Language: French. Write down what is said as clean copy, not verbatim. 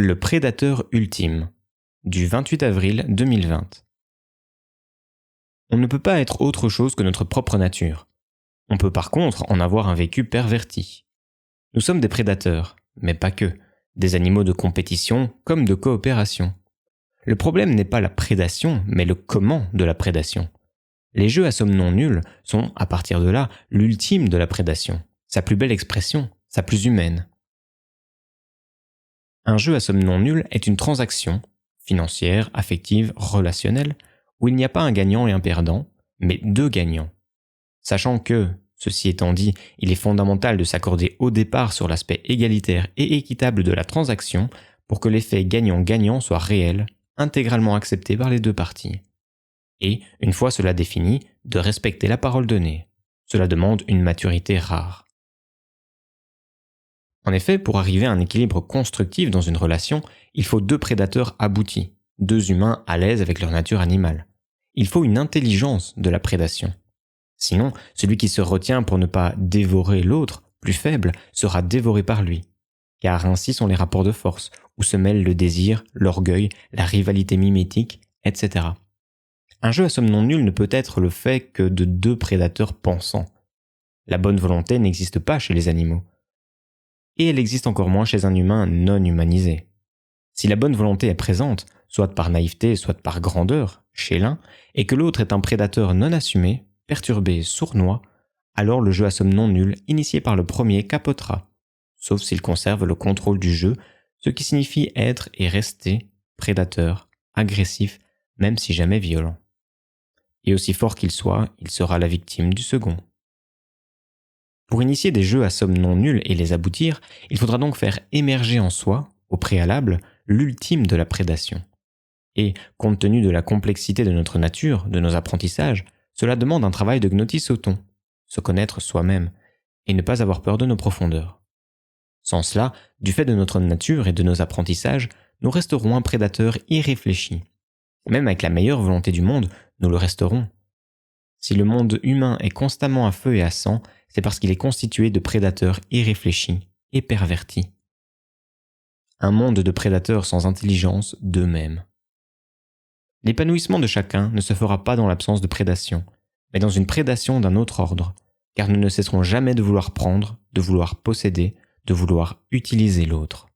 Le prédateur ultime, du 28 avril 2020. On ne peut pas être autre chose que notre propre nature. On peut par contre en avoir un vécu perverti. Nous sommes des prédateurs, mais pas que, des animaux de compétition comme de coopération. Le problème n'est pas la prédation, mais le comment de la prédation. Les jeux à somme non nulle sont, à partir de là, l'ultime de la prédation, sa plus belle expression, sa plus humaine. Un jeu à somme non nulle est une transaction, financière, affective, relationnelle, où il n'y a pas un gagnant et un perdant, mais deux gagnants. Sachant que, ceci étant dit, il est fondamental de s'accorder au départ sur l'aspect égalitaire et équitable de la transaction pour que l'effet gagnant-gagnant soit réel, intégralement accepté par les deux parties. Et, une fois cela défini, de respecter la parole donnée. Cela demande une maturité rare. En effet, pour arriver à un équilibre constructif dans une relation, il faut deux prédateurs aboutis, deux humains à l'aise avec leur nature animale. Il faut une intelligence de la prédation. Sinon, celui qui se retient pour ne pas dévorer l'autre, plus faible, sera dévoré par lui. Car ainsi sont les rapports de force, où se mêlent le désir, l'orgueil, la rivalité mimétique, etc. Un jeu à somme non nulle ne peut être le fait que de deux prédateurs pensants. La bonne volonté n'existe pas chez les animaux. Et elle existe encore moins chez un humain non humanisé. Si la bonne volonté est présente, soit par naïveté, soit par grandeur, chez l'un, et que l'autre est un prédateur non assumé, perturbé, sournois, alors le jeu à somme non nulle, initié par le premier, capotera, sauf s'il conserve le contrôle du jeu, ce qui signifie être et rester prédateur, agressif, même si jamais violent. Et aussi fort qu'il soit, il sera la victime du second. Pour initier des jeux à somme non nulle et les aboutir, il faudra donc faire émerger en soi, au préalable, l'ultime de la prédation. Et, compte tenu de la complexité de notre nature, de nos apprentissages, cela demande un travail de gnotisauton, se connaître soi-même, et ne pas avoir peur de nos profondeurs. Sans cela, du fait de notre nature et de nos apprentissages, nous resterons un prédateur irréfléchi. Même avec la meilleure volonté du monde, nous le resterons. Si le monde humain est constamment à feu et à sang, c'est parce qu'il est constitué de prédateurs irréfléchis et pervertis. Un monde de prédateurs sans intelligence d'eux-mêmes. L'épanouissement de chacun ne se fera pas dans l'absence de prédation, mais dans une prédation d'un autre ordre, car nous ne cesserons jamais de vouloir prendre, de vouloir posséder, de vouloir utiliser l'autre.